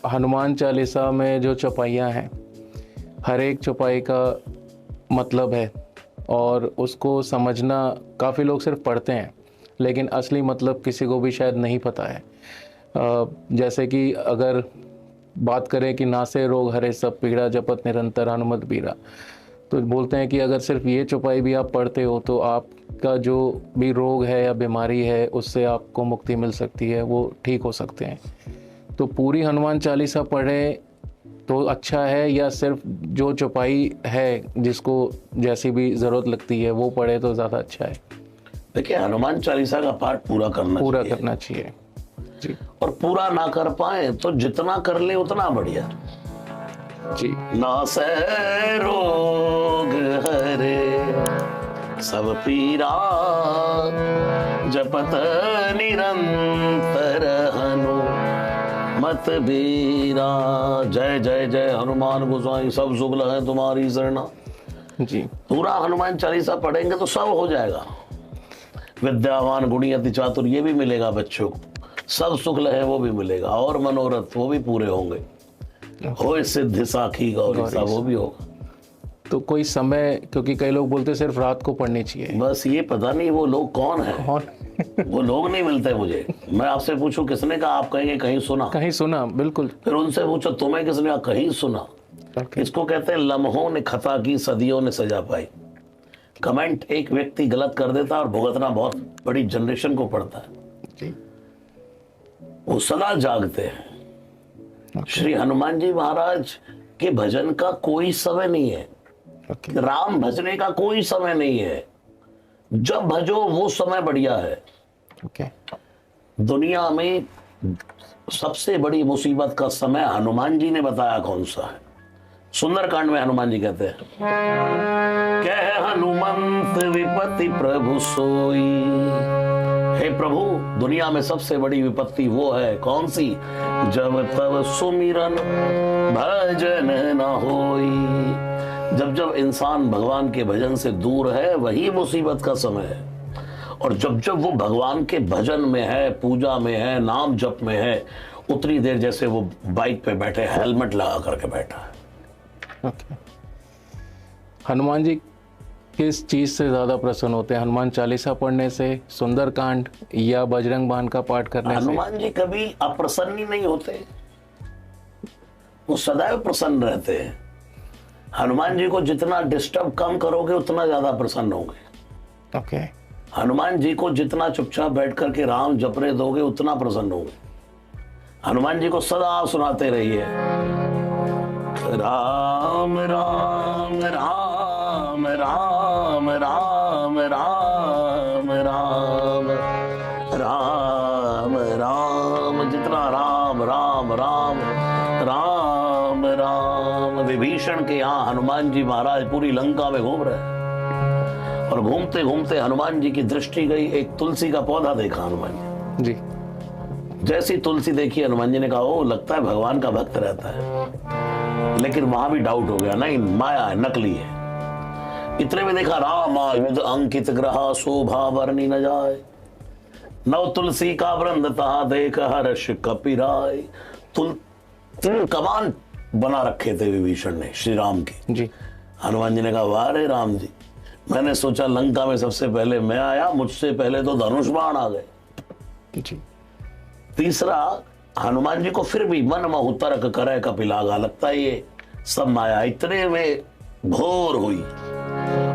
हनुमान चालीसा में जो चौपाइयाँ हैं, हर एक चौपाई का मतलब है और उसको समझना काफ़ी लोग सिर्फ पढ़ते हैं, लेकिन असली मतलब किसी को भी शायद नहीं पता है। जैसे कि अगर बात करें कि नासे रोग हरे सब पीड़ा जपत निरंतर हनुमत बीरा, तो बोलते हैं कि अगर सिर्फ ये चौपाई भी आप पढ़ते हो तो आपका जो भी रोग है या बीमारी है उससे आपको मुक्ति मिल सकती है, वो ठीक हो सकते हैं। तो पूरी हनुमान चालीसा पढ़ें तो अच्छा है या सिर्फ जो चौपाई है जिसको जैसी भी ज़रूरत लगती है वो पढ़े तो ज़्यादा अच्छा है? देखिए, हनुमान चालीसा का पाठ पूरा करना चाहिए जी। और पूरा ना कर पाए तो जितना कर ले उतना बढ़िया जी। नासे रोग हरे सब पीरा जपत निरंतर हनुमत बीरा। जय जय जय हनुमान गोसाई सब शुक्ल है तुम्हारी शरणा। जी। पूरा हनुमान चालीसा पढ़ेंगे तो सब हो जाएगा। विद्यावान गुणी अति चातुर ये भी मिलेगा बच्चों को, सब शुक्ल है वो भी मिलेगा, और मनोरथ वो भी पूरे होंगे। हो सिद्धि साखी गौरी सा वो भी होगा। तो कोई समय, क्योंकि कई लोग बोलते हैं सिर्फ रात को पढ़नी चाहिए। बस ये पता नहीं वो लोग कौन है, वो लोग नहीं मिलते मुझे। मैं आपसे पूछूं किसने कहा, आप कहेंगे कहीं सुना। कहीं सुना, बिल्कुल। फिर उनसे पूछो तुम्हें किसने कहा, कहीं सुना। इसको कहते हैं लम्हों ने खता की सदियों ने सजा पाई। कमेंट एक व्यक्ति गलत कर देता है और भुगतना बहुत बड़ी जनरेशन को पड़ता है जी। वो सदा जागते हैं। श्री हनुमान जी महाराज के भजन का कोई समय नहीं है। राम भजने का कोई समय नहीं है। जब भजो वो समय बढ़िया है। दुनिया में सबसे बड़ी मुसीबत का समय हनुमान जी ने बताया कौन सा है। सुंदरकांड में हनुमान जी कहते हैं, कह हनुमंत विपत्ति प्रभु सोई। हे प्रभु, दुनिया में सबसे बड़ी विपत्ति वो है कौन सी, जब तब सुमिरन भजन न होई। जब जब इंसान भगवान के भजन से दूर है वही मुसीबत का समय है। और जब जब वो भगवान के भजन में है, पूजा में है, नाम जप में है, उतनी देर जैसे वो बाइक पे बैठे हेलमेट लगा करके बैठा है। हनुमान जी किस चीज से ज्यादा प्रसन्न होते हैं, हनुमान चालीसा पढ़ने से, सुंदरकांड या बजरंग बाण का पाठ करने से? हनुमान जी कभी अप्रसन्न ही नहीं होते, वो सदैव प्रसन्न रहते हैं। हनुमान जी को जितना डिस्टर्ब कम करोगे उतना ज्यादा प्रसन्न होंगे। हनुमान जी को जितना चुपचाप बैठ करके राम जपने दोगे उतना प्रसन्न होंगे। हनुमान जी को सदा सुनाते रहिए, राम राम राम राम राम राम राम राम राम, जितना राम राम राम राम राम। विभीषण के यहाँ हनुमान जी महाराज पूरी लंका में घूम रहे और घूमते घूमते हनुमान जी की दृष्टि गई, एक तुलसी का पौधा देखा हनुमान जी। जैसी तुलसी देखी हनुमान जी ने कहा, ओ लगता है भगवान का भक्त रहता है। लेकिन वहां भी डाउट हो गया, नहीं माया है, नकली है। इतने में देखा, राम आयुध अंकित ग्रहा शोभा वर्णि न जाए, नव तुलसी का वृंद तहा देख हर्ष कपिराय। तीन कमान बना रखे थे विभीषण ने श्री राम के जी। हनुमान जी ने कहा, वाह रे राम जी, मैंने सोचा लंका में सबसे पहले मैं आया, मुझसे पहले तो धनुष बाण आ गए जी। तीसरा, हनुमान जी को फिर भी मन महु तर्क करे कपिलागा, लगता है ये सब माया। इतने में भोर हुई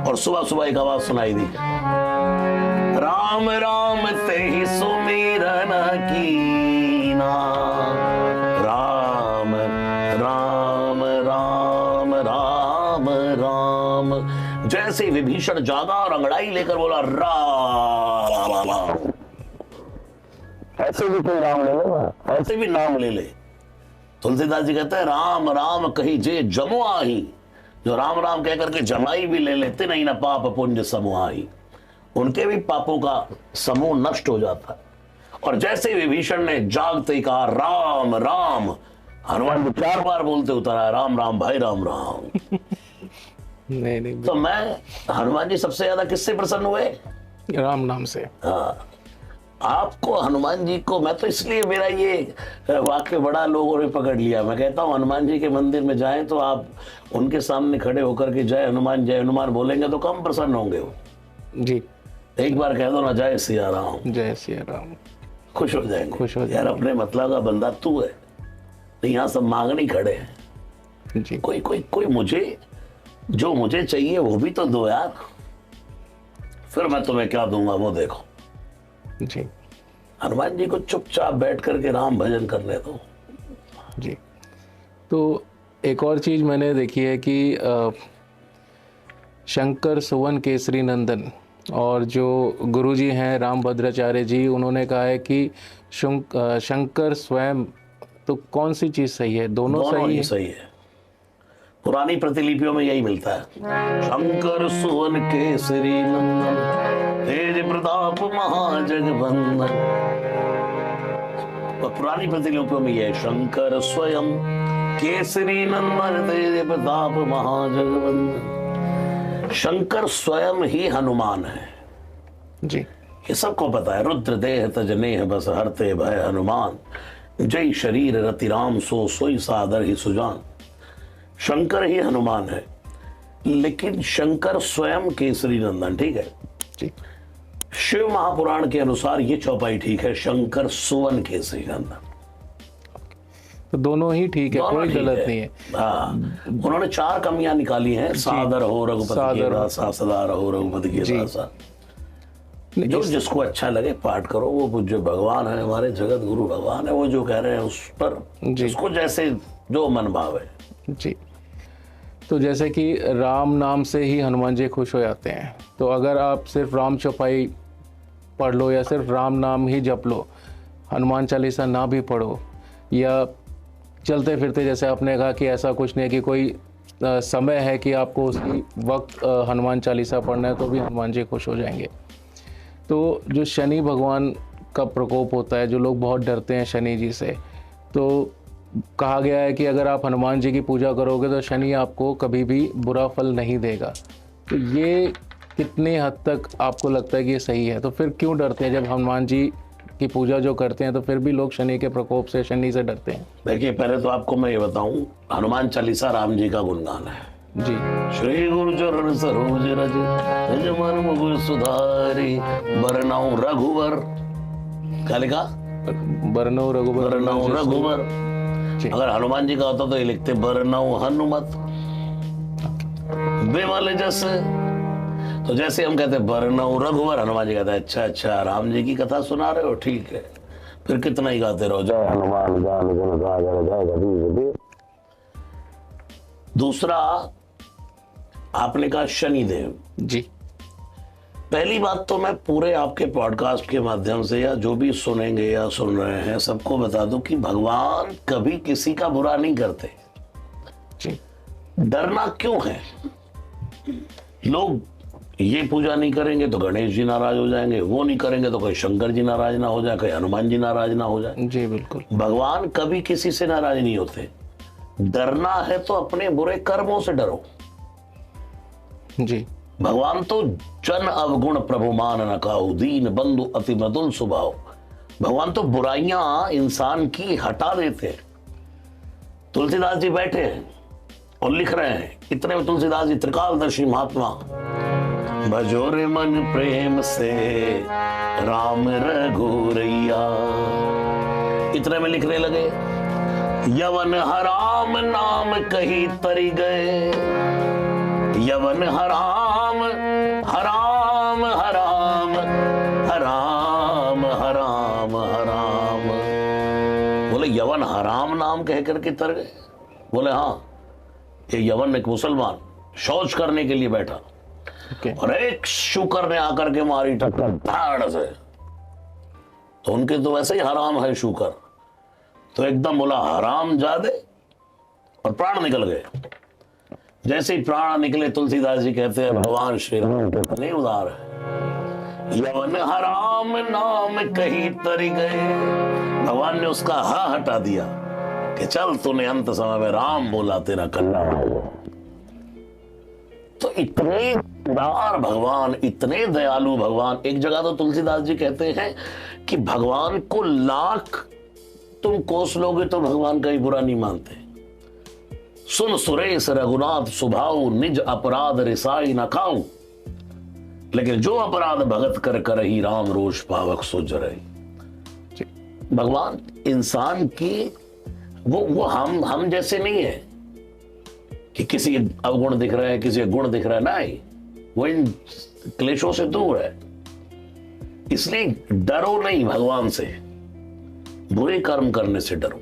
और सुबह सुबह एक आवाज सुनाई दी, राम राम ते ही सुमिरन कीना, राम राम राम राम राम। जैसे विभीषण जागा और अंगड़ाई लेकर बोला राम, ऐसे भी कोई राम ले ले, ऐसे भी नाम ले ले। तुलसीदास जी कहते हैं, राम राम कही जे जमुआही, जो राम राम कह करके जमाई भी ले लेते नहीं ना पाप पुंज समूहाही, उनके भी पापों का समूह नष्ट हो जाता है। और जैसे विभीषण ने जागते ही कहा राम राम, हनुमान जी 4 बार बोलते उतरा, राम राम भाई राम राम। नहीं। तो मैं, हनुमान जी सबसे ज्यादा किससे प्रसन्न हुए? राम नाम से। हाँ, आपको हनुमान जी को, मैं तो इसलिए मेरा ये वाक्य बड़ा लोगों ने पकड़ लिया, मैं कहता हूँ हनुमान जी के मंदिर में जाएं तो आप उनके सामने खड़े होकर के जय हनुमान बोलेंगे तो कम प्रसन्न होंगे वो जी। एक बार कह दो ना जय सिया राम, जय सिया राम, खुश हो जाएंगे। खुश हो यार अपने मतलब का बंदा तू है, नहीं यहाँ सब मांगने खड़े हैं जी। कोई मुझे जो मुझे चाहिए वो भी तो दो यार, फिर मैं तुम्हें क्या दूंगा वो देखो। जी। हनुमान जी को चुपचाप बैठ करके राम भजन करने दो। जी। तो एक और चीज़ मैंने देखी है कि शंकर सुवन केसरी नंदन और जो गुरुजी हैं रामभद्राचार्य जी, उन्होंने कहा है कि शंकर स्वयं, तो कौन सी चीज़ सही है? दोनों सही है। सही है, पुरानी प्रतिलिपियों में यही मिलता है। शंकर सुवन केसरी नंदन तेज प्रताप महाजगवंदन, पुरानी प्रतिलिपियों में यह शंकर स्वयं केसरी नंदन तेज प्रताप महाजगवंदन। शंकर स्वयं ही हनुमान है जी। ये सबको पता है। रुद्र देह तजनेह बस हरते भय हनुमान, जय शरीर रति राम सो सोई सादर ही सुजान। शंकर ही हनुमान है, लेकिन शंकर स्वयं केसरी नंदन, ठीक है जी। शिव महापुराण के अनुसार ये चौपाई ठीक है, शंकर सुवन केसरी नंदन। तो दोनों ही ठीक है, कोई गलत नहीं है। हाँ, उन्होंने 4 कमियां निकाली हैं। सादर हो रघुपति के दासा, सदा रहो रघुपति के दासा। जो जिसको अच्छा लगे पाठ करो, वो पूज्य भगवान है, हमारे जगत गुरु भगवान है, वो जो कह रहे हैं उस पर जिसको जैसे जो मन भावे। जी। तो जैसे कि राम नाम से ही हनुमान जी खुश हो जाते हैं, तो अगर आप सिर्फ राम चौपाई पढ़ लो या सिर्फ राम नाम ही जप लो, हनुमान चालीसा ना भी पढ़ो, या चलते फिरते, जैसे आपने कहा कि ऐसा कुछ नहीं है कि कोई समय है कि आपको उसी वक्त हनुमान चालीसा पढ़ना है, तो भी हनुमान जी खुश हो जाएंगे। तो जो शनि भगवान का प्रकोप होता है, जो लोग बहुत डरते हैं शनि जी से, तो कहा गया है कि अगर आप हनुमान जी की पूजा करोगे तो शनि आपको कभी भी बुरा फल नहीं देगा। तो ये कितने हद तक आपको लगता है कि ये सही है? तो फिर क्यों डरते हैं? जब हनुमान जी की पूजा जो करते हैं तो फिर भी लोग शनि के प्रकोप से, शनि से डरते हैं। देखिए, पहले तो आपको मैं ये बताऊं, हनुमान चालीसा राम जी का गुणगान है जी। श्री गुरु चरण सरोज रज निज मन मुकुर सुधारी बरनऊ रघुवर, क्या लिखा? बरनऊ रघुवर। बरनऊ रघुवर। अगर हनुमान जी का होता तो ये लिखते बरनऊ हनुमत बिमल जस। तो जैसे हम कहते बरनऊ रघुवर, हनुमान जी कहते हैं अच्छा अच्छा राम जी की कथा सुना रहे हो, ठीक है, फिर कितना ही गाते रहो, जय हनुमान ज्ञान गुण सागर जय जगदीश देव। दूसरा आपने कहा शनिदेव जी। पहली बात तो मैं पूरे आपके पॉडकास्ट के माध्यम से या जो भी सुनेंगे या सुन रहे हैं सबको बता दूं कि भगवान कभी किसी का बुरा नहीं करते जी। डरना क्यों है? लोग ये पूजा नहीं करेंगे तो गणेश जी नाराज हो जाएंगे, वो नहीं करेंगे तो कोई शंकर जी नाराज ना हो जाए, कोई हनुमान जी नाराज ना हो जाए। जी बिल्कुल। भगवान कभी किसी से नाराज नहीं होते। डरना है तो अपने बुरे कर्मों से डरो। जी। भगवान तो जन अवगुण प्रभु मान न काहू, दीन बंधु अति मृदुल स्वभाव। भगवान तो बुराइयां इंसान की हटा देते हैं। तुलसीदास जी बैठे हैं और लिख रहे हैं, इतने में तुलसीदास जी त्रिकालदर्शी महात्मा, भजो रे मन प्रेम से राम रघुरैया, इतने में लिखने लगे, यवन हराम नाम कही तरी गए, यवन हराम हराम हराम हराम हराम हराम। बोले यवन हराम नाम कह करके तर गए? बोले हाँ, ये यवन एक मुसलमान शौच करने के लिए बैठा और एक शुकर ने आकर के मारी टक्कर धाड़ से, तो उनके तो वैसे ही हराम है शुकर, तो एकदम बोला हराम जादे और प्राण निकल गए। जैसे ही प्राण निकले तुलसीदास जी कहते हैं भगवान श्री राम कितने उदार है, यवन हराम नाम कही तरी गए। भगवान ने उसका हा हटा दिया कि चल तूने अंत समय में राम बोला तेरा कल्याण होगा। तो इतने उदार भगवान, इतने दयालु भगवान। एक जगह तो तुलसीदास जी कहते हैं कि भगवान को लाख तुम कोस लोगे तो भगवान का ही बुरा नहीं मानते। सुन सुरेश रघुनाथ सुभाऊ, निज अपराध रिसाई न खाऊ, लेकिन जो अपराध भगत कर कर ही राम रोष पावक सुज रही। भगवान इंसान की वो हम जैसे नहीं है कि किसी अवगुण दिख रहा है, किसी गुण दिख रहा है, नहीं, वो इन क्लेशों से दूर है। इसलिए डरो नहीं भगवान से, बुरे कर्म करने से डरो।